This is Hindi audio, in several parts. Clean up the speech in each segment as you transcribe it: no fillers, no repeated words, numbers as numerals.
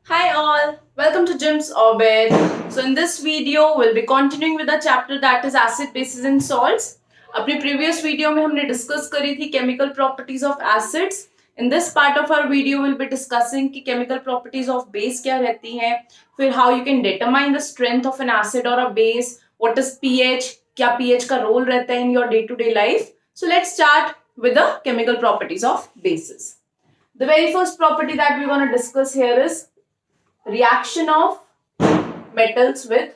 Hi all, welcome to Jim's Orbit. So in this video, we'll be continuing with the chapter that is acid, bases and salts. अपनी previous video में हमने discuss करी थी chemical properties of acids. In this part of our video, we'll be discussing कि chemical properties of base क्या रहती हैं, फिर how you can determine the strength of an acid or a base, what is pH, क्या pH का role रहता है in your day-to-day life. So let's start with the chemical properties of bases. The very first property that we're going to discuss here is reaction of metals with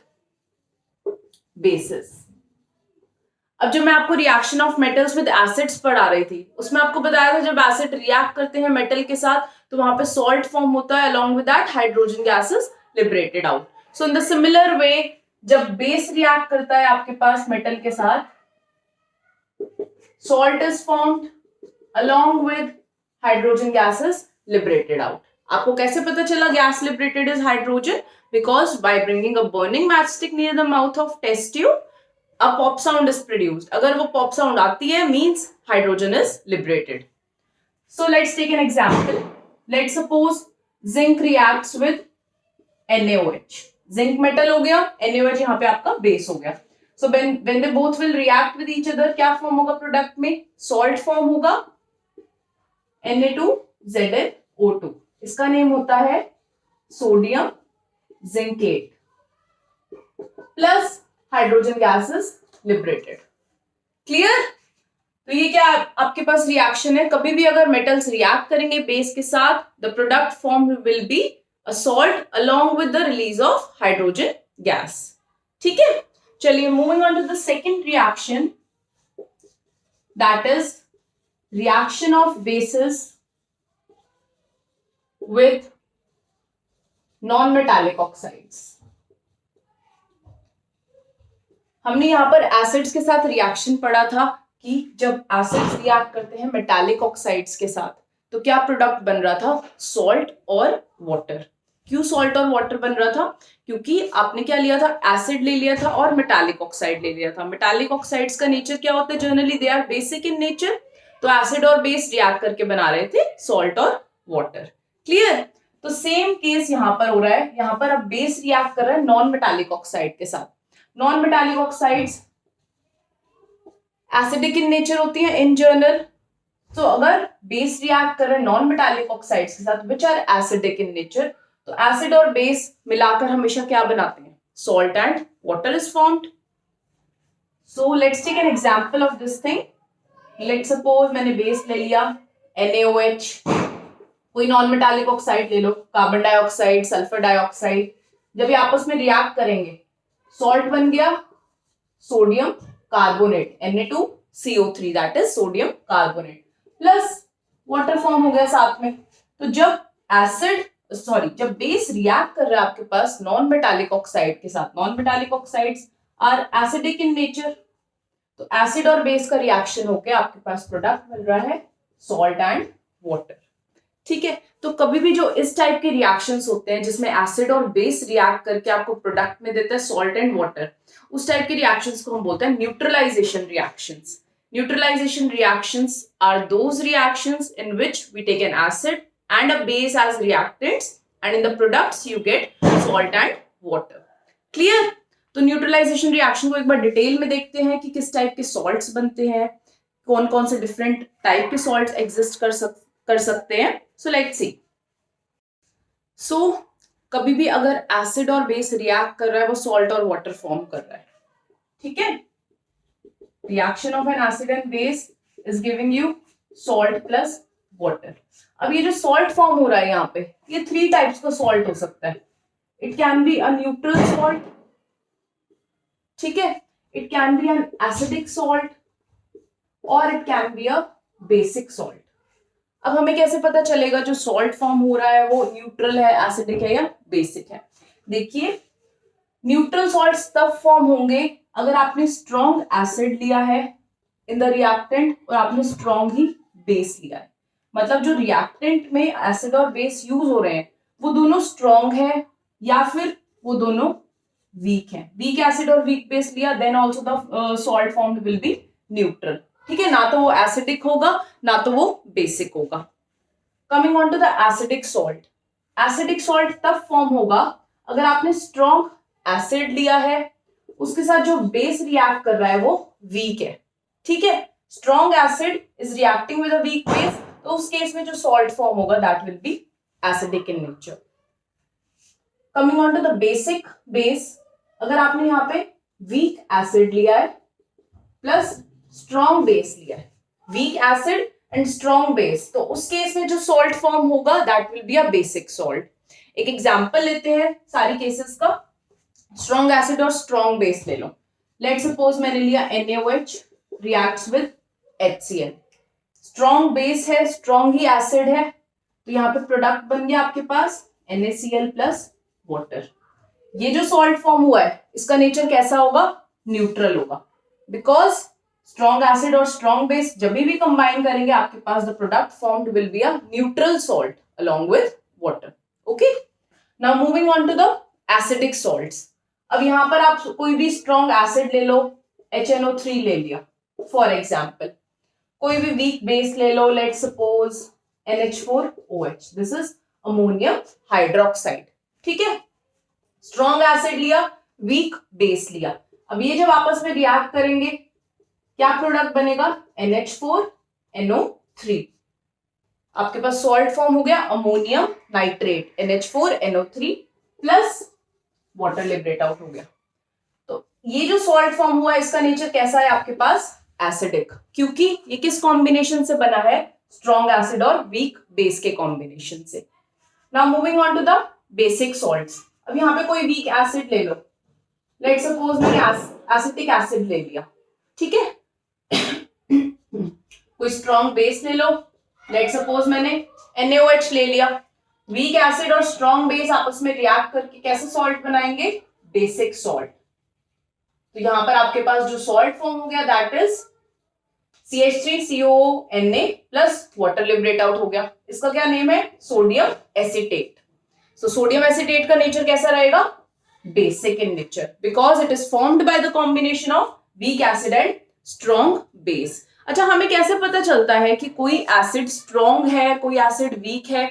bases. अब जब मैं आपको reaction of metals with acids पढ़ा रही थी उसमें आपको बताया था जब एसिड रिएक्ट करते हैं मेटल के साथ तो वहां पे सॉल्ट फॉर्म होता है along with that hydrogen gases liberated out. So in the similar way जब बेस रिएक्ट करता है आपके पास मेटल के साथ salt is formed along with hydrogen gases liberated out. आपको कैसे पता चला gas liberated is hydrogen? Because by bringing a burning matchstick near the mouth of test tube a pop sound is produced. अगर वो pop sound आती है means hydrogen is liberated. So let's take an example. Let's suppose zinc reacts with NaOH. Zinc metal हो गया, NaOH यहाँ पे आपका base हो गया. So when they both will react with each other, क्या form होगा product में? Salt form होगा Na2ZnO2. इसका name होता है sodium zincate plus hydrogen gases liberated. Clear? तो ये क्या आपके पास रिएक्शन है. कभी भी अगर मेटल्स रिएक्ट करेंगे बेस के साथ the product form will be a salt along with the release of hydrogen gas. ठीक है, चलिए moving on to the second reaction that is reaction of bases with non metallic oxides. हमने यहाँ पर एसिड्स के साथ रिएक्शन पढ़ा था कि जब एसिड्स रिएक्ट करते हैं मेटालिक ऑक्साइड्स के साथ तो क्या प्रोडक्ट बन रहा था? सॉल्ट और वाटर. क्यों सॉल्ट और वाटर बन रहा था? क्योंकि आपने क्या लिया था? एसिड ले लिया था और मेटालिक ऑक्साइड ले लिया था. मेटालिक ऑक्साइड्स का नेचर क्या होता है? Generally they are basic in nature. तो एसिड और बेस रिएक्ट करके बना रहे थे सॉल्ट और वाटर. क्लियर? तो सेम केस यहाँ पर हो रहा है. यहाँ पर अब बेस रिएक्ट कर रहा है नॉन मेटालिक ऑक्साइड के साथ. Non metallic oxides acidic in nature होती है इन जनरल. तो अगर बेस रिएक्ट कर रहे हैं नॉन मेटालिक ऑक्साइड्स के साथ which are acidic in nature तो एसिड और बेस मिलाकर हमेशा क्या बनाते हैं? Salt and water is formed. So let's take an example of this thing. Let's suppose मैंने बेस ले लिया NaOH. कोई नॉन मेटालिक ऑक्साइड ले लो, कार्बन डाइऑक्साइड, सल्फर डाइऑक्साइड. जब ये आपस में रिएक्ट करेंगे सॉल्ट बन गया sodium carbonate Na2CO3 that is sodium carbonate plus water form हो गया साथ में. तो जब बेस रिएक्ट कर रहा है आपके पास नॉन मेटालिक ऑक्साइड के साथ, non metallic oxides are acidic in nature, तो एसिड और बेस का रिएक्शन होकर आपके पास प्रोडक्ट मिल रहा है सॉल्ट एंड वाटर. ठीक है, तो कभी भी जो इस टाइप के रिएक्शंस होते हैं जिसमें एसिड और बेस रिएक्ट करके आपको प्रोडक्ट में देता है सॉल्ट एंड वाटर, उस टाइप के रिएक्शंस को हम बोलते हैं neutralisation reactions. Neutralization reactions are those reactions in which we take an acid and a base as reactants and in the products you get salt and water. Clear? तो न्यूट्रलाइजेशन रिएक्शन को एक बार डिटेल में देखते हैं कि किस टाइप के सॉल्ट्स बनते हैं, कौन कौन से डिफरेंट टाइप के सॉल्ट्स एग्जिस्ट कर सकते हैं. So let's see. सो कभी भी अगर एसिड और बेस रिएक्ट कर रहा है वो सॉल्ट और वाटर फॉर्म कर रहा है. ठीक है, reaction of an acid and base is giving you salt plus water. अब ये जो सॉल्ट फॉर्म हो रहा है यहाँ पे ये 3 टाइप्स का सॉल्ट हो सकता है. It can be a neutral salt. ठीक है, it can be an acidic salt और it can be a basic salt. अब हमें कैसे पता चलेगा जो सॉल्ट फॉर्म हो रहा है वो न्यूट्रल है, एसिडिक है या बेसिक है? देखिए, न्यूट्रल सॉल्ट्स तब फॉर्म होंगे अगर आपने स्ट्रॉन्ग एसिड लिया है इन द रिएक्टेंट और आपने स्ट्रॉन्ग ही बेस लिया है. मतलब जो रिएक्टेंट में एसिड और बेस यूज हो रहे हैं वो दोनों स्ट्रॉन्ग है या फिर वो दोनों वीक है. वीक एसिड और वीक बेस लिया then also the salt form will be neutral. ठीक है, ना तो वो एसिडिक होगा ना तो वो बेसिक होगा. Coming on to the acidic salt. Acidic salt तब फॉर्म होगा अगर आपने स्ट्रॉन्ग एसिड लिया है, उसके साथ जो बेस रिएक्ट कर रहा है वो वीक है, ठीक है। Strong acid is reacting with a weak base, तो उस केस में जो सॉल्ट फॉर्म होगा that will be acidic in nature. Coming on to the basic base, अगर आपने यहाँ पे वीक एसिड लिया है प्लस स्ट्रॉन्ग बेस लिया है, weak acid and strong base, तो उस केस में जो सॉल्ट फॉर्म होगा that will be a basic salt. एक एग्जांपल लेते हैं सारी केसेस का। स्ट्रॉन्ग एसिड और स्ट्रॉन्ग बेस ले लो। लेट सपोज मैंने लिया NaOH reacts with HCl, strong base है, स्ट्रॉन्ग ही एसिड है, तो यहाँ पे प्रोडक्ट बन गया आपके पास NaCl प्लस वाटर। ये जो सॉल्ट फॉर्म हुआ है इसका नेचर कैसा होगा? न्यूट्रल होगा, बिकॉज स्ट्रॉन्ग एसिड और स्ट्रॉन्ग बेस जब भी कंबाइन करेंगे आपके पास the product formed will be a neutral salt along with water. Okay, now moving on to the acidic salts. अब यहां पर आप कोई भी स्ट्रॉन्ग एसिड ले लो, HNO3 ले लिया फॉर एग्जाम्पल, कोई भी वीक बेस ले लो, let suppose NH4OH, this is ammonium hydroxide, ठीक है। स्ट्रॉन्ग एसिड लिया, वीक बेस लिया, अब ये जब आपस में रिएक्ट करेंगे क्या प्रोडक्ट बनेगा? NH4NO3, आपके पास सॉल्ट फॉर्म हो गया ammonium nitrate NH4NO3 plus water liberate out हो गया। तो ये जो सॉल्ट फॉर्म हुआ है इसका नेचर कैसा है आपके पास? एसिडिक, क्योंकि ये किस कॉम्बिनेशन से बना है? स्ट्रॉन्ग एसिड और वीक बेस के कॉम्बिनेशन से। Now moving on to the basic salts. अब यहाँ पे कोई वीक एसिड ले लो, लेट सपोज मैंने एसिटिक एसिड ले लिया, ठीक है। कोई स्ट्रॉन्ग बेस ले लो, लेट सपोज मैंने NaOH ले लिया। वीक एसिड और स्ट्रॉन्ग बेस आपस में रिएक्ट करके कैसे सॉल्ट बनाएंगे? Basic salt. तो यहां पर आपके पास जो सॉल्ट फॉर्म हो गया that is CH3COONA plus water liberate out हो गया। इसका क्या नेम है? Sodium acetate. So sodium acetate का नेचर कैसा रहेगा? Basic in nature, because it is formed by the combination of weak acid and strong base. अच्छा, हमें कैसे पता चलता है कि कोई एसिड स्ट्रॉन्ग है, कोई एसिड वीक है,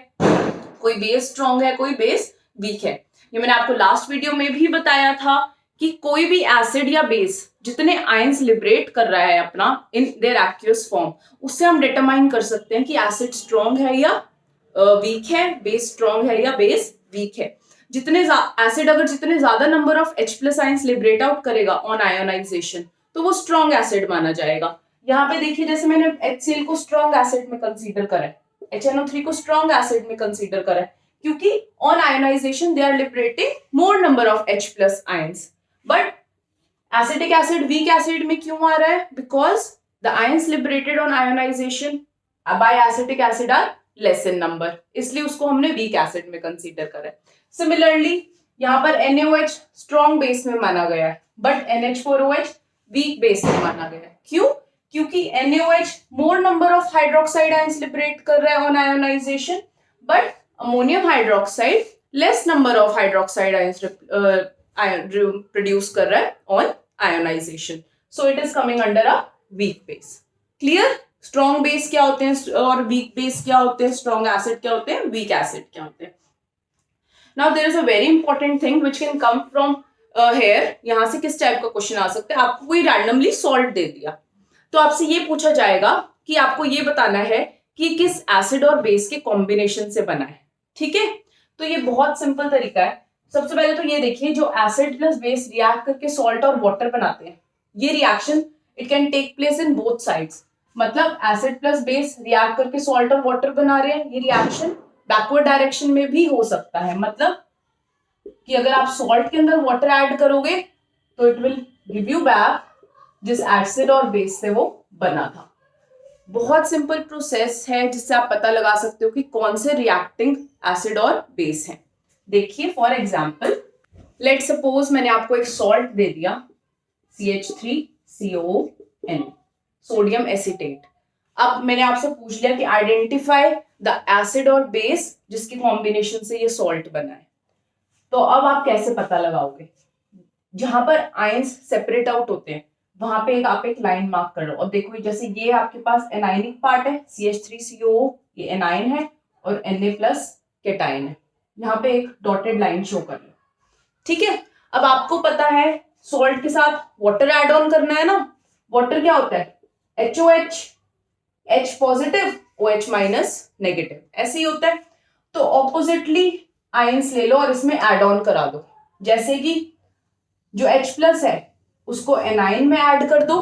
कोई बेस स्ट्रॉन्ग है, कोई बेस वीक है? ये मैंने आपको लास्ट वीडियो में भी बताया था कि कोई भी एसिड या बेस जितने आयंस लिबरेट कर रहा है अपना इन देयर एक्वियस फॉर्म, उससे हम डिटरमाइन कर सकते हैं कि एसिड स्ट्रॉन्ग है या वीक है, बेस स्ट्रॉन्ग है या बेस वीक है। जितने एसिड अगर जितने ज्यादा number of H+ ions liberate out करेगा ऑन आयोनाइजेशन तो वो स्ट्रॉन्ग एसिड माना जाएगा। यहाँ पे देखिए, जैसे मैंने HCl को स्ट्रॉन्ग एसिड में कंसीडर करा है, HNO3 को स्ट्रॉन्ग एसिड में कंसीडर करा है, क्योंकि on ionisation they are liberating more number of H+ ions. But acetic acid weak acid में क्यों आ रहा है? Because the ions liberated on ionisation by acetic acid are less in number, इसलिए उसको हमने वीक एसिड में कंसीडर करा है। सिमिलरली यहाँ पर NaOH स्ट्रॉन्ग बेस में माना गया है, बट NH4OH वीक बेस में माना गया है। क्यों? क्योंकि NaOH more number of hydroxide ions liberate कर रहा है on ionisation, but ammonium hydroxide less number of hydroxide ions produce कर रहा है on ionisation, so it is coming under a weak base. Clear? Strong base क्या होते हैं और वीक बेस क्या होते हैं, स्ट्रॉन्ग एसिड क्या होते हैं, वीक एसिड क्या होते हैं। Now there is a very important thing which can come from here. यहां से किस टाइप का क्वेश्चन आ सकता है? आपको कोई रैंडमली सॉल्ट दे दिया तो आपसे ये पूछा जाएगा कि आपको ये बताना है कि किस एसिड और बेस के कॉम्बिनेशन से बना है, ठीक है। तो ये बहुत सिंपल तरीका है। सबसे पहले तो ये देखिए, जो एसिड प्लस बेस रिएक्ट करके सॉल्ट और वाटर बनाते हैं, ये reaction it can take place in both sides. मतलब एसिड प्लस बेस रिएक्ट करके सॉल्ट और वाटर बना रहे हैं, ये रिएक्शन बैकवर्ड डायरेक्शन में भी हो सकता है। मतलब कि अगर आप सॉल्ट के अंदर वाटर ऐड करोगे तो it will give you back जिस एसिड और बेस से वो बना था। बहुत सिंपल प्रोसेस है जिससे आप पता लगा सकते हो कि कौन से रिएक्टिंग एसिड और बेस हैं। देखिए, फॉर एग्जाम्पल लेट सपोज मैंने आपको एक सॉल्ट दे दिया CH3COON, सोडियम एसिटेट। अब मैंने आपसे पूछ लिया कि आइडेंटिफाई द एसिड और बेस जिसकी कॉम्बिनेशन से ये सॉल्ट बना है। तो अब आप कैसे पता लगाओगे? जहां पर आयंस सेपरेट आउट होते हैं वहां पे आप एक लाइन मार्क कर लो। अब देखो, जैसे ये आपके पास एनाइनिक पार्ट है, CH3CO ये एनाइन है और Na+ केटाइन है। यहाँ पे एक डॉटेड लाइन शो कर लो, ठीक है। अब आपको पता है सॉल्ट के साथ वाटर ऐड ऑन करना है ना। वाटर क्या होता है, HOH, H positive OH minus negative, ऐसे ही होता है। तो ऑपोजिटली आयंस ले लो और इसमें ऐड ऑन करा दो। जैसे कि जो H प्लस है उसको एनाइन में ऐड कर दो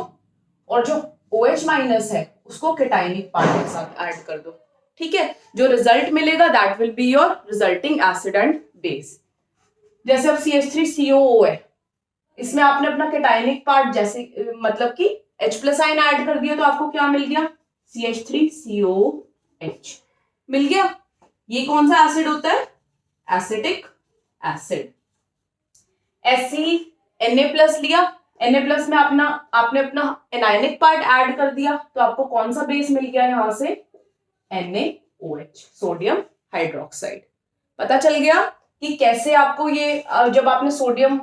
और जो OH माइनस है उसको केटाइनिक पार्ट के साथ ऐड कर दो, ठीक है। जो रिजल्ट मिलेगा that will be your resulting acid and base. जैसे अब CH3COO है, इसमें आपने अपना केटाइनिक पार्ट जैसे मतलब कि H प्लस आयन ऐड कर दिया तो आपको क्या मिल गया, CH3COH मिल गया। ये कौन सा एसिड होता है, एसिटिक एसिड। ऐसे ही Na प्लस लिया, Na प्लस में आपने अपना एनायनिक पार्ट ऐड कर दिया तो आपको कौन सा बेस मिल गया यहां से, NaOH, सोडियम हाइड्रोक्साइड। पता चल गया कि कैसे आपको ये जब आपने सोडियम,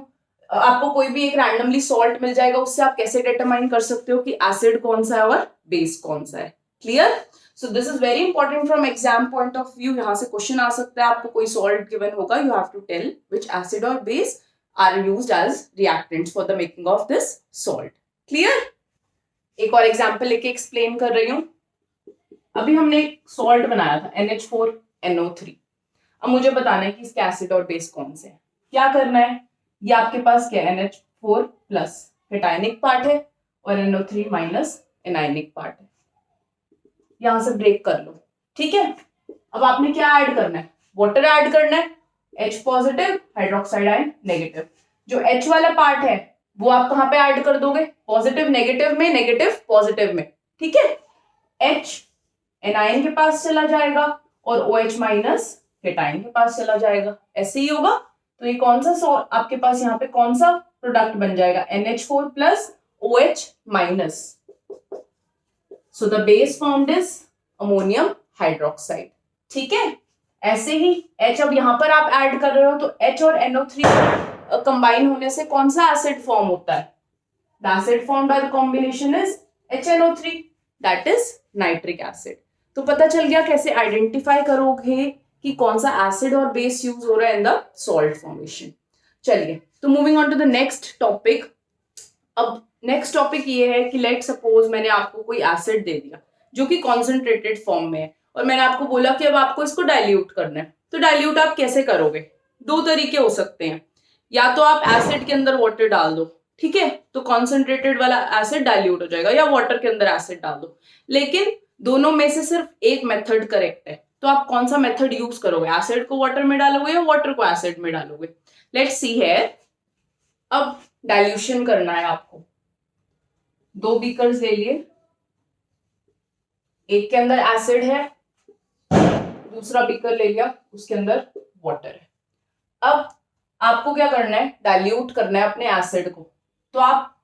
आपको कोई भी एक रैंडमली सॉल्ट मिल जाएगा उससे आप कैसे डिटरमाइन कर सकते हो कि एसिड कौन सा है और बेस कौन सा है। Clear. So this is very important from exam point of view. यहां से क्वेश्चन आ सकता है, आपको कोई सॉल्ट गिवन होगा, you have to tell which acid और base are used as reactants for the making of this salt. Clear. एक और एग्जांपल लेके एक्सप्लेन कर रही हूं। अभी हमने एक सॉल्ट बनाया था NH4NO3। अब मुझे बताना है कि इसके एसिड और बेस कौन से हैं। क्या करना है, ये आपके पास क्या है, NH4 प्लस केटाइनिक पार्ट है और NO3 माइनस एनाइनिक पार्ट है। यहां से ब्रेक कर लो, ठीक है। अब आपने क्या ऐड करना है, वाटर ऐड करना है, H positive hydroxide ion negative. जो H वाला पार्ट है वो आप कहां पे ऐड कर दोगे, पॉजिटिव नेगेटिव में, नेगेटिव पॉजिटिव में, ठीक है। H एनाइन के पास चला जाएगा और OH माइनस केटाइन के पास चला जाएगा, ऐसे ही होगा। तो ये कौन सा आपके पास यहाँ पे कौन सा प्रोडक्ट बन जाएगा, NH4 plus OH minus. So the base formed is ammonium hydroxide, ठीक है। ऐसे ही H अब यहां पर आप ऐड कर रहे हो तो H और NO3 कंबाइन होने से कौन सा एसिड फॉर्म होता है, the acid form by the combination is HNO3, that is nitric acid. तो पता चल गया कैसे आइडेंटिफाई करोगे कि कौन सा एसिड और बेस यूज हो रहा है इन द सॉल्ट फॉर्मेशन। चलिए, तो moving on to the next topic. अब नेक्स्ट टॉपिक ये है कि लेट सपोज मैंने आपको कोई एसिड दे दिया जो कि कॉन्सेंट्रेटेड फॉर्म में है और मैंने आपको बोला कि अब आपको इसको डाइल्यूट करना है। तो डाइल्यूट आप कैसे करोगे, दो तरीके हो सकते हैं। या तो आप एसिड के अंदर वाटर डाल दो, ठीक है, तो कॉन्सेंट्रेटेड वाला एसिड डाइल्यूट हो जाएगा, या वाटर के अंदर एसिड डाल दो। लेकिन दोनों में से सिर्फ एक मेथड करेक्ट है, तो आप कौन सा मेथड यूज करोगे, एसिड को वाटर में डालोगे या वाटर को एसिड में डालोगे। लेट्स सी है। अब डाइल्यूशन करना है आपको, दो बीकर्स ले लिए, एक के अंदर एसिड है, दूसरा बीकर ले लिया उसके अंदर वाटर है। अब आपको क्या करना है, डाइल्यूट करना है अपने एसिड को। तो आप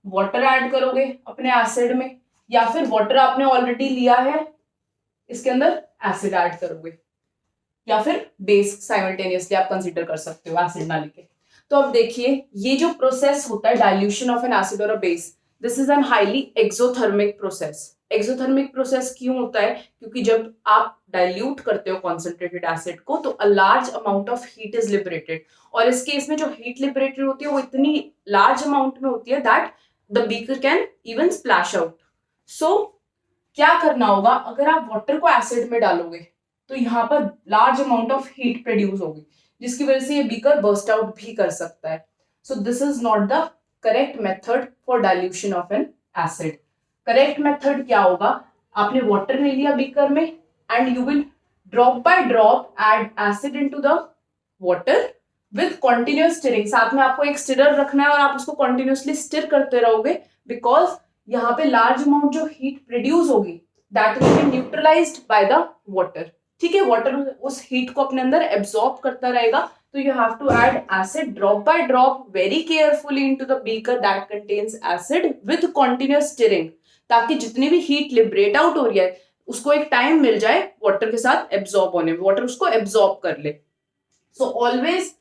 वाटर ऐड करोगे अपने एसिड में, या फिर वाटर आपने ऑलरेडी लिया है इसके अंदर एसिड ऐड करोगे, या फिर बेस साइमल्टेनियसली आप कंसीडर कर सकते हो एसिड ना लेके। तो अब देखिए, ये जो प्रोसेस होता है डाइल्यूशन ऑफ एन एसिड और a base, this is an highly exothermic process. Exothermic process क्यों होता है, क्योंकि जब आप डाइल्यूट करते हो कॉन्सेंट्रेटेड एसिड को तो a large amount of heat is liberated, और इस केस में जो हीट लिबरेटेड होती है वो इतनी लार्ज अमाउंट में होती है that the beaker can even splash out. So क्या करना होगा, अगर आप वाटर को एसिड में डालोगे तो यहाँ पर large amount of heat produce होगी, जिसकी वजह से ये बीकर बर्स्ट आउट भी कर सकता है। सो this is not the correct method for dilution of an acid. Correct method क्या होगा, आपने वाटर ले लिया बीकर में and you will drop by drop add acid into the water with continuous stirring. साथ में आपको एक स्टिरर रखना है और आप उसको कॉन्टिन्यूअसली स्टिर करते रहोगे, बिकॉज यहाँ पे लार्ज अमाउंट जो हीट प्रोड्यूस होगी that will B neutralised by the water, ठीक है। वाटर उस हीट को अपने अंदर एब्सॉर्ब करता रहेगा। तो you have to add acid drop by drop very carefully into the beaker that contains acid with continuous stirring, ताकि जितनी भी हीट लिबरेट आउट हो रही है उसको एक टाइम मिल जाए वाटर के साथ एब्सॉर्ब होने में, वाटर उसको एब्सॉर्ब कर ले। So always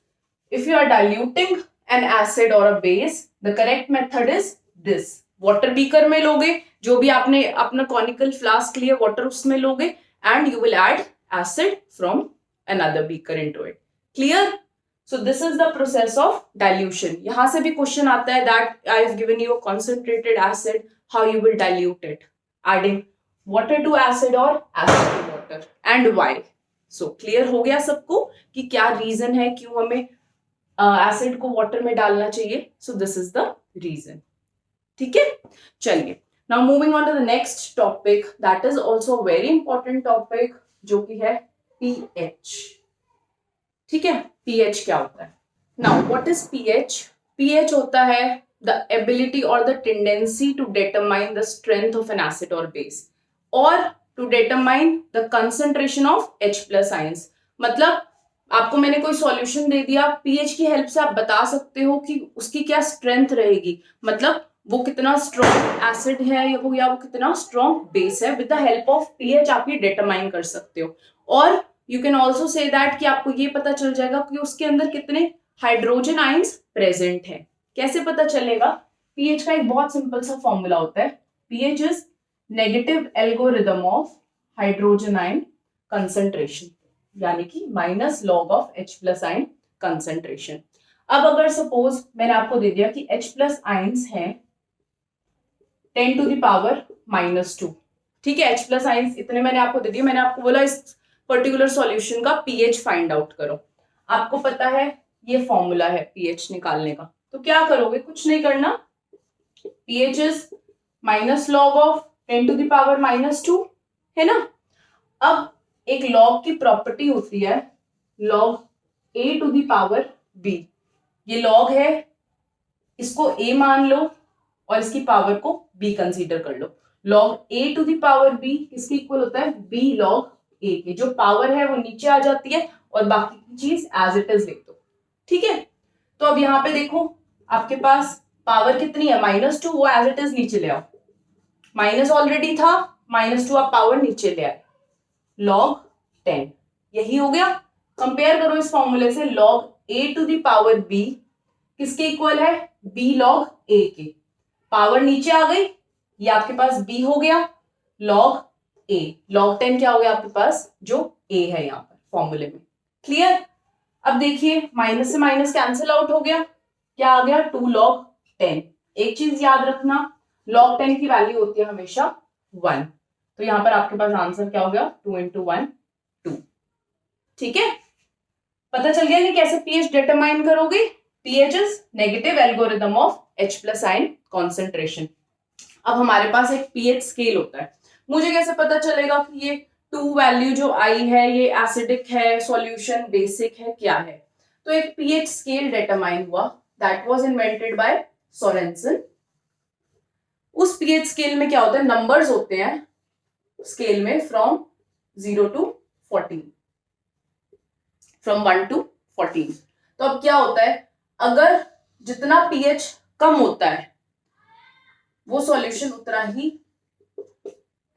if you are diluting an acid or a base, the correct method is this. Water beaker में लोगे, जो भी आपने अपना कॉनिकल फ्लास्क लिया वाटर उसमें लोगे, and you will add acid from another beaker into it. Clear? So this is the process of dilution. यहाँ से भी question आता है that I have given you a concentrated acid, how you will dilute it, adding water to acid or acid to water, and why. So clear हो गया सबको कि क्या reason है क्यों हमें acid को water में डालना चाहिए. So this is the reason. ठीक है, चलिए. Now moving on to the next topic, that is also a very important topic, जो कि है pH. ठीक है, pH क्या होता है? Now what is pH? pH होता है the ability or the tendency to determine the strength of an acid or base or to determine the concentration of H plus ions. मतलब आपको मैंने कोई सॉल्यूशन दे दिया, pH की हेल्प से आप बता सकते हो कि उसकी क्या स्ट्रेंथ रहेगी, मतलब वो कितना स्ट्रॉन्ग एसिड है या वो कितना स्ट्रॉन्ग बेस है. With the help of pH आप ये डिटरमाइन कर सकते हो. और you can also say that कि आपको ये पता चल जाएगा कि उसके अंदर कितने हाइड्रोजन आयंस प्रेजेंट है. कैसे पता चलेगा? pH का एक बहुत सिंपल सा फॉर्मूला होता है. pH is negative algorithm of hydrogen ion concentration, यानी कि minus log of H plus ion concentration. अब अगर सपोज मैंने आपको दे दिया कि H प्लस आयंस हैं 10 टू द पावर -2. ठीक है, H प्लस आयंस इतने मैंने आपको दे दिए. मैंने आपको बोला इस पर्टिकुलर सॉल्यूशन का pH फाइंड आउट करो. आपको पता है ये फॉर्मूला है pH निकालने का, तो क्या करोगे? कुछ नहीं करना. pH is minus log of 10 to the power -2 है ना. अब एक लॉग की प्रॉपर्टी होती है log a to the power b. ये लॉग है, इसको a मान लो और इसकी पावर को b कंसीडर कर लो. Log a to the power b किसके इक्वल होता है? b लॉग a के. जो पावर है वो नीचे आ जाती है और बाकी की चीज एज इट इज लिख दो. ठीक है, तो अब यहाँ पे देखो आपके पास पावर कितनी है? -2. वो एज इट इज नीचे ले आओ. माइनस ऑलरेडी था, -2 आप पावर नीचे ले आए. लॉग 10 यही हो गया. कंपेयर करो इस फॉर्मूले से. Log a to the power b किसके इक्वल है? b लॉग a के. पावर नीचे आ गई, ये आपके पास b हो गया लॉग a. लॉग 10 क्या हो गया आपके पास? जो a है यहाँ पर फॉर्मूले में. क्लियर? अब देखिए माइनस से माइनस कैंसिल आउट हो गया. क्या आ गया? 2 लॉग 10. एक चीज याद रखना, लॉग 10 की वैल्यू होती है हमेशा 1. तो यहाँ पर आपके पास आंसर क्या हो गया? 2 into 1 2. ठीक है, पता चल गया कि कैसे pH डिटरमाइन करोगे. pH is negative algorithm of H plus ion concentration. अब हमारे पास एक pH स्केल होता है. मुझे कैसे पता चलेगा कि ये 2 वैल्यू जो आई है ये एसिडिक है, सॉल्यूशन बेसिक है, क्या है? तो एक pH स्केल डिटरमाइन हुआ, that was invented by Sorensen. उस pH स्केल में क्या होता है? नंबर्स होते हैं स्केल में फ्रॉम 0 to 14, फ्रॉम 1 to 14. तो अब क्या होता है? अगर जितना pH कम होता है वो सॉल्यूशन उतना ही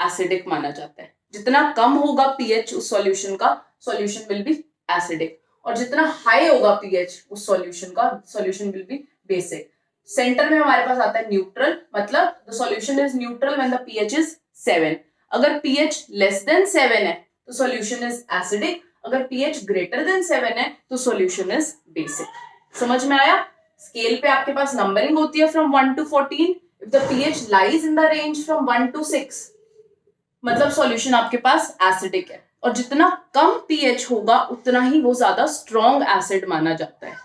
एसिडिक माना जाता है. जितना कम होगा pH उस सॉल्यूशन का, सॉल्यूशन विल बी एसिडिक. और जितना हाई होगा pH उस सॉल्यूशन का, solution will be basic. Centre में हमारे पास आता है न्यूट्रल, मतलब the solution is neutral when the pH is 7. अगर pH लेस देन 7 है तो सॉल्यूशन इज एसिडिक. अगर pH ग्रेटर देन 7 है तो सॉल्यूशन इज बेसिक. समझ में आया? स्केल पे आपके पास नंबरिंग होती है from 1 to 14. If the pH lies in the range from 1 to 6 मतलब सॉल्यूशन आपके पास एसिडिक है. और जितना कम pH होगा उतना ही वो ज्यादा स्ट्रॉन्ग एसिड माना जाता है.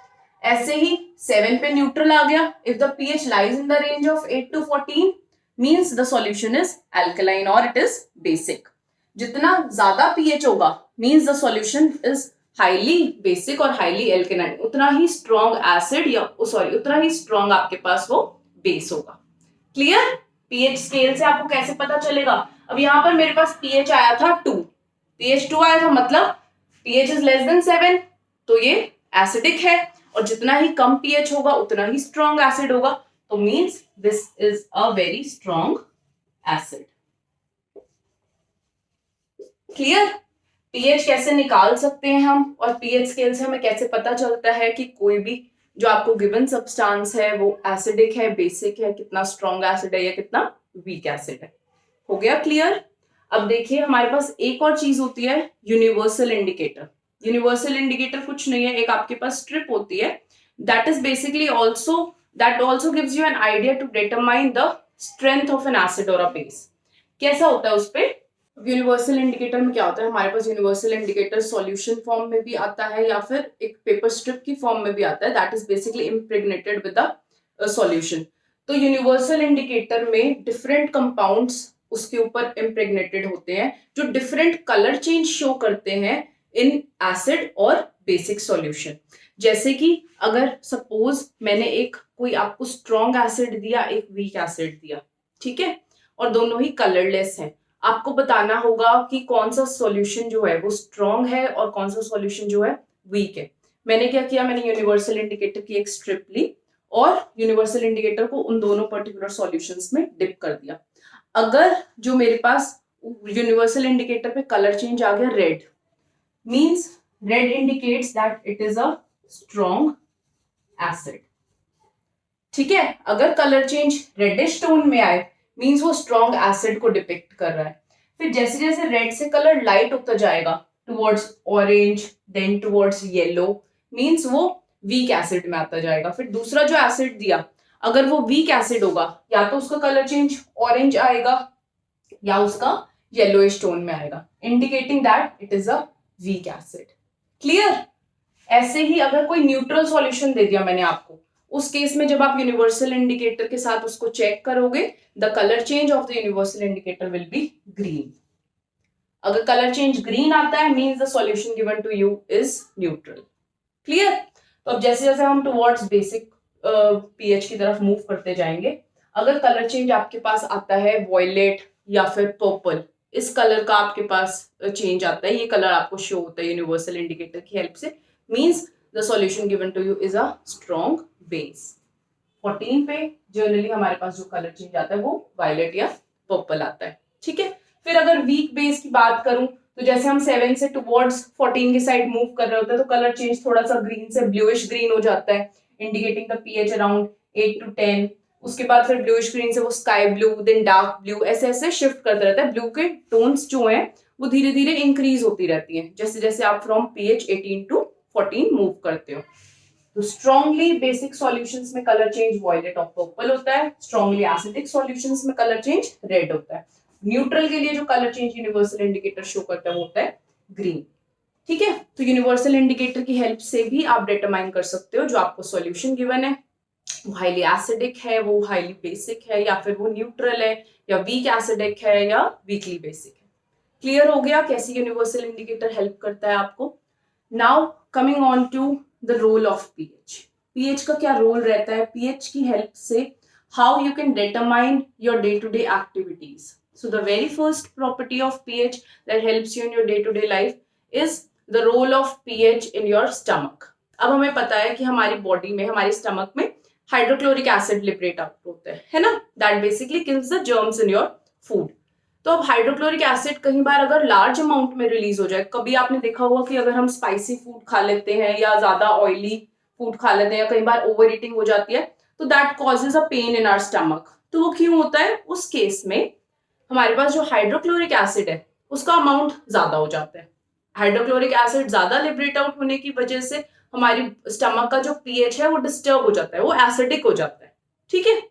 ऐसे ही 7 पे न्यूट्रल आ गया. If the pH lies in the range of 8 to 14 means the solution is alkaline or it is basic. जितना ज्यादा pH होगा means the solution is highly basic और highly alkaline. उतना ही strong acid या उतना ही strong आपके पास वो base होगा. क्लियर? pH स्केल से आपको कैसे पता चलेगा? अब यहाँ पर मेरे पास pH आया था 2. pH 2 आया था मतलब pH is less than 7 तो ये एसिडिक है. और जितना ही कम pH होगा उतना ही स्ट्रॉन्ग एसिड होगा. तो means this is a very strong acid. Clear? pH कैसे निकाल सकते हैं हम, और pH स्केल से हमें कैसे पता चलता है कि कोई भी जो आपको गिवन सब्सटेंस है वो एसिडिक है, बेसिक है, कितना स्ट्रॉन्ग एसिड है या कितना वीक एसिड है. हो गया क्लियर? अब देखिए हमारे पास एक और चीज होती है यूनिवर्सल इंडिकेटर. यूनिवर्सल इंडिकेटर कुछ नहीं है, एक आपके पास स्ट्रिप होती है, that is basically also that also gives you an idea to determine the strength of an acid और अ बेस। कैसा होता है उस पे? यूनिवर्सल इंडिकेटर में क्या होता है, हमारे पास यूनिवर्सल इंडिकेटर सॉल्यूशन फॉर्म में भी आता है या फिर एक पेपर स्ट्रिप की फॉर्म में भी आता है, that is basically impregnated with the solution. तो यूनिवर्सल इंडिकेटर में डिफरेंट कंपाउंड्स उसके ऊपर इम्प्रेग्नेटेड होते हैं जो डिफरेंट कलर चेंज शो करते हैं इन एसिड और बेसिक सॉल्यूशन। जैसे कि अगर सपोज मैंने एक कोई आपको स्ट्रॉन्ग एसिड दिया, एक वीक एसिड दिया, ठीक है, और दोनों ही कलरलेस हैं, आपको बताना होगा कि कौन सा सॉल्यूशन जो है वो स्ट्रॉन्ग है और कौन सा सॉल्यूशन जो है वीक है। मैंने क्या किया, मैंने यूनिवर्सल इंडिकेटर की एक स्ट्रिप ली और यूनिवर्सल इंडिकेटर को उन दोनों पर्टिकुलर सॉल्यूशंस में डिप कर दिया। अगर जो मेरे पास यूनिवर्सल इंडिकेटर पे कलर चेंज आ गया red, means red indicates that it is a strong acid. ठीक है, अगर कलर चेंज रेडिश टोन में आए मींस वो स्ट्रॉन्ग एसिड को डिपिक्ट कर रहा है। फिर जैसे जैसे रेड से कलर लाइट होता जाएगा towards orange then towards yellow, means वो वीक एसिड में आता जाएगा। फिर दूसरा जो एसिड दिया, अगर वो वीक एसिड होगा या तो उसका कलर चेंज ऑरेंज आएगा या उसका येलोइश टोन में आएगा, indicating that it is a weak acid. Clear? ऐसे ही अगर कोई न्यूट्रल सॉल्यूशन दे दिया मैंने आपको, उस केस में जब आप यूनिवर्सल इंडिकेटर के साथ उसको चेक करोगे, the colour change of the universal indicator will be green. अगर कलर चेंज ग्रीन आता है means the solution given to you is neutral. Clear? तो अब जैसे जैसे हम टुवर्ड्स बेसिक पीएच की तरफ मूव करते जाएंगे, अगर कलर चेंज आपके पास आता है वॉयलेट या फिर पर्पल, इस कलर का आपके पास चेंज आता है, ये कलर आपको शो होता है यूनिवर्सल इंडिकेटर की हेल्प से, means the solution given to you is a strong base. 14 पे जनरली हमारे पास जो कलर चेंज आता है वो वायलेट या पर्पल आता है। ठीक है, फिर अगर वीक बेस की बात करूं तो जैसे हम 7 से टुवर्ड्स 14 की साइड मूव कर रहे होते हैं तो कलर चेंज थोड़ा सा ग्रीन से ब्लूइश ग्रीन हो जाता है, indicating the pH around 8 to 10। उसके बाद फिर ब्लूइश ग्रीन से वो sky blue then dark blue, ऐसे ऐसे शिफ्ट करते रहता है। ब्लू के टोन्स जो हैं वो धीरे धीरे इंक्रीज होती रहती हैं जैसे जैसे आप फ्रॉम पीएच 18 to 14 मूव करते हो। तो स्ट्रॉन्गली बेसिक सॉल्यूशंस में कलर चेंज वॉयलेट और पर्पल होता है, स्ट्रॉन्गली एसिडिक सॉल्यूशंस में कलर चेंज रेड होता है। न्यूट्रल के लिए जो colour change universal indicator show करता है वो होता है ग्रीन। ठीक है, तो यूनिवर्सल इंडिकेटर की हेल्प से भी आप डिटरमाइन कर सकते हो जो आपको सॉल्यूशन गिवन है वो हाईली एसिडिक है, वो हाईली बेसिक है, या फिर वो न्यूट्रल है, या वीक एसिडिक है, या वीकली बेसिक है। क्लियर हो गया कैसे यूनिवर्सल इंडिकेटर हेल्प करता है आपको? Now coming on to the role of pH. PH का क्या रोल रहता है? पीएच की हेल्प से how you can determine your day to day activities. So the very first property of pH that helps you in your day to day life is the role of pH in your stomach. अब हमें पता है कि हमारी बॉडी में, हमारे स्टमक में हाइड्रोक्लोरिक एसिड लिबरेट आउट होता है ना, that basically kills the germs in your food. तो अब हाइड्रोक्लोरिक एसिड कई बार अगर लार्ज अमाउंट में रिलीज हो जाए, कभी आपने देखा होगा कि अगर हम स्पाइसी फूड खा लेते हैं या ज्यादा ऑयली फूड खा लेते हैं या कई बार ओवर ईटिंग हो जाती है तो that causes a pain in our stomach. तो वो क्यों होता है? उस केस में हमारे पास जो हाइड्रोक्लोरिक एसिड है उसका अमाउंट ज्यादा हो जाता है। हाइड्रोक्लोरिक एसिड ज्यादा लिबरेट आउट होने की वजह से हमारी स्टमक का जो पीएच है वो डिस्टर्ब हो जाता है, वो एसिडिक हो जाता है। ठीक है,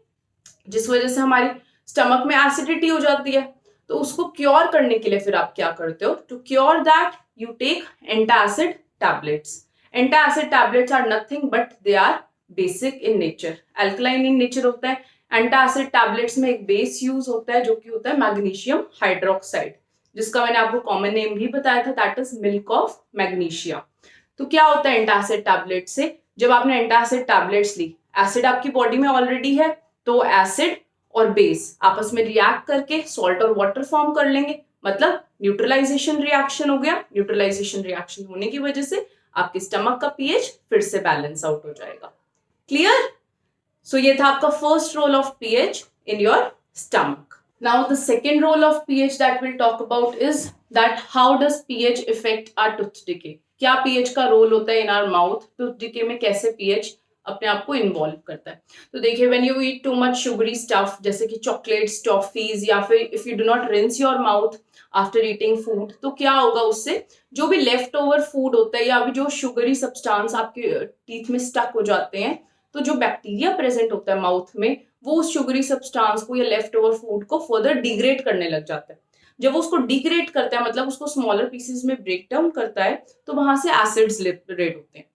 जिस वजह से हमारी स्टमक में एसिडिटी हो जाती है। तो उसको क्योर करने के लिए फिर आप क्या करते हो? To cure that you take antacid tablets. Antacid tablets are nothing but they are basic in nature, alkaline in nature होता है। एंटासिड टैबलेट्स में एक बेस यूज होता है जो कि होता है मैग्नीशियम हाइड्रोक्साइड, जिसका मैंने आपको कॉमन नेम भी बताया था, that is milk of magnesia. तो क्या होता है एंटासिड टैबलेट से? जब आपने एंटासिड टैबलेट्स ली, एसिड आपकी बॉडी में ऑलरेडी है, तो एसिड और बेस आपस में रिएक्ट करके सॉल्ट और वाटर फॉर्म कर लेंगे, मतलब न्यूट्रलाइजेशन रिएक्शन हो गया। न्यूट्रलाइजेशन रिएक्शन होने की वजह से आपके स्टमक का पीएच फिर से बैलेंस आउट हो जाएगा। क्लियर? सो ये था आपका first role of pH in your stomach. Now the second role of pH that will talk about is that how does pH effect our tooth decay. क्या पीएच का रोल होता है in our mouth? Tooth decay में कैसे पीएच अपने आप को इन्वॉल्व करता है। तो देखिए when you eat too much sugary stuff जैसे कि चॉकलेट्स, टॉफीज, या फिर if you do not rinse your mouth after eating food, तो क्या होगा उससे जो भी लेफ्ट ओवर फूड होता है या भी जो शुगरी सब्सटेंस आपके टीथ में स्टक हो जाते हैं, तो जो बैक्टीरिया प्रेजेंट होता है माउथ में वो उस शुगरी सब्सटेंस को या लेफ्ट ओवर फूड को फर्दर डिग्रेड करने लग जाता है। जब वो उसको डिग्रेड करता है मतलब उसको स्मॉलर पीसेस में ब्रेक डाउन करता है, तो वहां से एसिड्स लिबरेट होते हैं।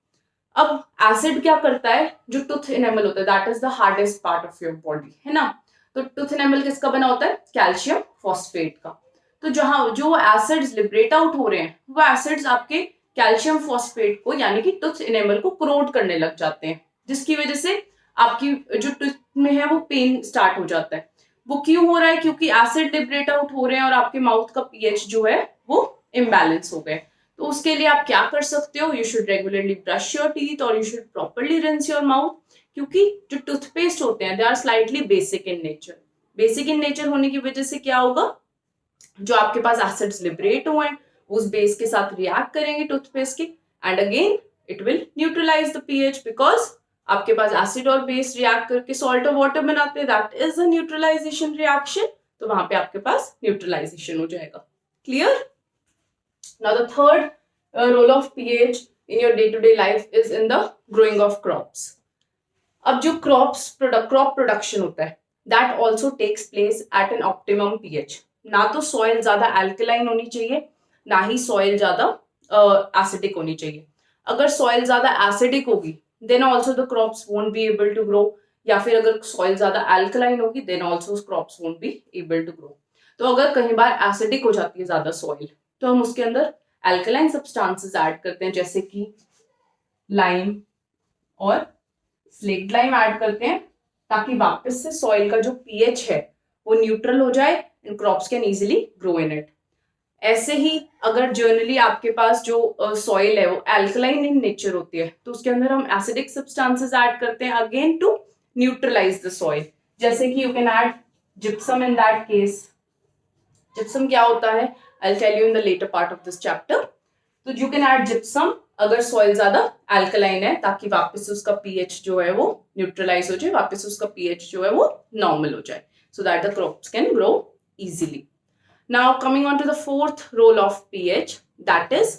अब एसिड क्या करता है, जो टूथ इनेमल होता है that is the hardest part of your body, है ना। तो टूथ इनेमल किसका बना होता है, कैल्शियम फॉस्फेट का। तो जहां जो एसिड्स लिबरेट आउट हो रहे हैं वो एसिड्स आपके कैल्शियम फॉस्फेट को यानी कि टूथ इनेमल को क्रोड करने लग जाते हैं, जिसकी वजह से आपकी जो टूथ में है वो पेन स्टार्ट हो जाता है। वो क्यों हो रहा है, क्योंकि एसिड लिबरेट आउट हो रहे हैं और आपके माउथ का पीएच जो है वो इम्बैलेंस हो गए। तो उसके लिए आप क्या कर सकते हो, you should regularly brush your teeth और you should properly rinse your mouth, क्योंकि जो टूथपेस्ट होते हैं they are slightly basic in nature. Basic in nature होने की वजह से क्या होगा, जो आपके पास एसिड्स लिबरेट हुए हैं उस बेस के साथ रिएक्ट करेंगे टूथपेस्ट के, and again it will neutralize the pH, because आपके पास एसिड और बेस रिएक्ट करके सॉल्ट और वाटर बनाते हैं, that is a neutralization reaction. तो वहां पे आपके पास न्यूट्रलाइजेशन हो जाएगा। Clear? Now the third role of pH in your day-to-day life is in the growing of crops. अब जो crop production होता है that also takes place at an optimum pH. ना तो soil ज्यादा alkaline होनी चाहिए, ना ही soil ज्यादा acidic होनी चाहिए। अगर soil ज्यादा acidic होगी then also the crops won't be able to grow, या फिर अगर soil ज्यादा alkaline होगी then also crops won't be able to grow. तो अगर कहीं बार acidic हो जाती है ज्यादा soil तो हम उसके अंदर अल्कलाइन सब्सटेंसेस ऐड करते हैं, जैसे कि लाइम और स्लेक्ट लाइम ऐड करते हैं, ताकि वापस से सॉइल का जो पीएच है वो न्यूट्रल हो जाए and crops can easily grow in it. ऐसे ही अगर जनरली आपके पास जो सॉइल है वो अल्कलाइन इन नेचर होती है तो उसके अंदर हम एसिडिक सब्सटेंसेस ऐड करते हैं again to neutralize the soil, जैसे कि you can add gypsum in that case. Gypsum क्या होता है, I'll tell you in the later part of this chapter. तो you can add gypsum अगर soil ज्यादा alkaline है, ताकि वापस से उसका pH जो है वो न्यूट्रलाइज हो जाए, वापस उसका pH जो है वो नॉर्मल हो जाए, so that the crops can grow easily. Now coming on to the fourth role of pH, that is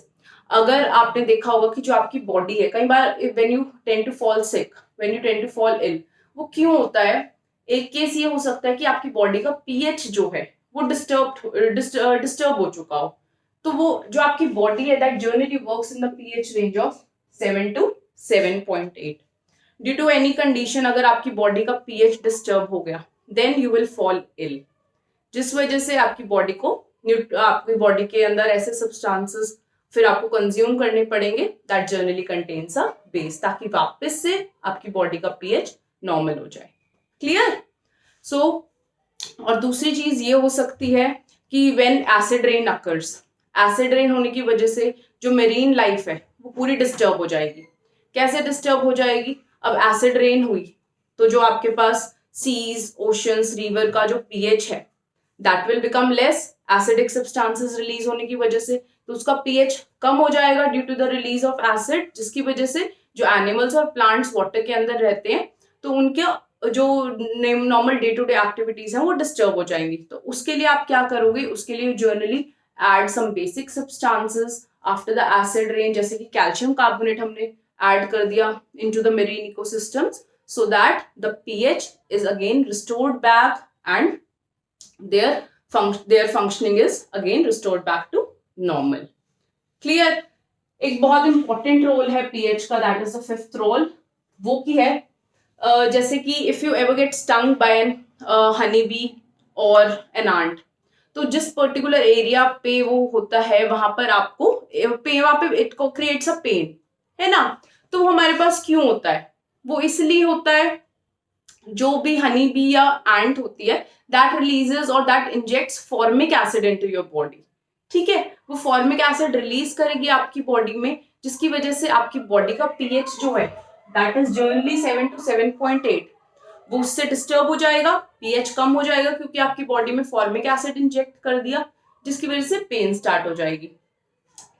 अगर आपने देखा होगा कि जो आपकी बॉडी है कई बार when you tend to fall sick, when you tend to fall ill, वो क्यों होता है। एक केस ये हो सकता है कि आपकी बॉडी का pH जो है वो डिस्टर्ब हो चुका हो, तो वो जो आपकी बॉडी है that generally works in the pH range of 7 to 7.8। Due to any condition अगर आपकी बॉडी का पीएच डिस्टर्ब हो गया then you will fall ill, जिस वजह से आपकी बॉडी के अंदर ऐसे सब्सटेंसेस फिर आपको कंज्यूम करने पड़ेंगे that generally contains a base, ताकि वापस से आपकी बॉडी का पीएच नॉर्मल हो जाए। क्लियर? सो और दूसरी चीज ये हो सकती है कि when acid rain occurs, acid rain होने की वजह से जो मेरीन लाइफ है वो पूरी डिस्टर्ब हो जाएगी। कैसे डिस्टर्ब हो जाएगी, अब एसिड रेन हुई तो जो आपके पास सीज, ओशंस, रिवर का जो पीएच है that will become less, acidic substances release होने की वजह से, तो उसका पीएच कम हो जाएगा due to the release of acid, जिसकी वजह से जो एनिमल्स और प्लांट्स वाटर के अंदर रहते हैं तो उनके जो normal day to day activities हैं वो डिस्टर्ब हो जाएंगी। तो उसके लिए आप क्या करोगे, उसके लिए generally add some basic substances after the acid rain, जैसे कि कैल्शियम कार्बोनेट हमने ऐड कर दिया into the marine ecosystems, so that the pH is again restored back and their functioning is again restored back to normal. Clear? एक बहुत इंपॉर्टेंट रोल है पीएच का, that is the fifth role. वो की है जैसे कि if you ever get stung by an honey bee और एन आंट, तो जिस पर्टिकुलर एरिया पे वो होता है वहां पर आपको वहां पे इट को क्रिएट्स अ पेन, है ना। तो वो हमारे पास क्यों होता है, वो इसलिए होता है जो भी हनी बी या एंट होती है दैट रिलीजेस और that injects formic acid into your body. ठीक है, वो फॉर्मिक एसिड रिलीज करेगी आपकी बॉडी में, जिसकी वजह से आपकी बॉडी का पीएच जो है दैट इज जनरली 7 to 7.8 वो उससे डिस्टर्ब हो जाएगा, पीएच कम हो जाएगा क्योंकि आपकी बॉडी में फॉर्मिक एसिड इंजेक्ट कर दिया, जिसकी वजह से पेन स्टार्ट हो जाएगी।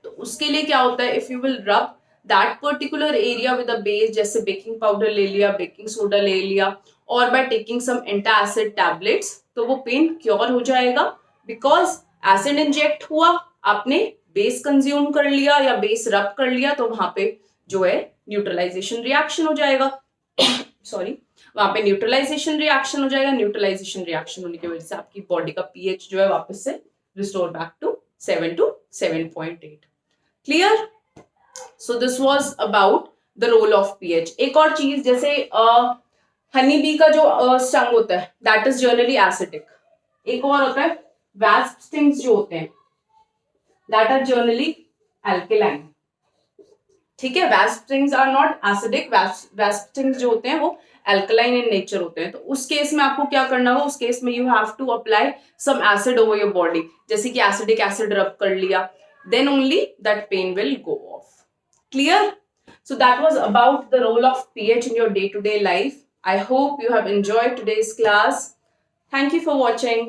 तो उसके लिए क्या होता है, if you will rub that particular area with a base, जैसे बेकिंग पाउडर ले लिया, बेकिंग सोडा ले लिया, और by taking some antacid tablets, तो वो पेन क्योर हो जाएगा, बिकॉज एसिड इंजेक्ट हुआ, आपने बेस कंज्यूम कर लिया या बेस रब कर लिया, तो वहां पे जो है न्यूट्रलाइजेशन रिएक्शन हो जाएगा सॉरी, वहां पे न्यूट्रलाइजेशन रिएक्शन हो जाएगा। न्यूट्रलाइजेशन रिएक्शन होने की वजह से आपकी बॉडी का पीएच जो है वापस से restore back to 7 to 7.8। Clear? So this was about the role of pH. एक और चीज, जैसे हनी बी का जो स्टंग होता है दैट इज जनरली एसिडिक। एक और होता है वैस्प स्टिंग्स जो होते हैं दैट आर जनरली एल्केलाइन। ठीक है, wasp stings are not acidic, wasp stings जो होते हैं वो एल्कलाइन इन नेचर होते हैं। तो उस केस में आपको क्या करना होगा, उस केस में you have to apply some acid over your body, जैसे कि एसिडिक एसिड रब कर लिया, then only that pain will go off. Clear? So that was about the role of pH in your day-to-day life. I hope you have enjoyed today's class. Thank you for watching.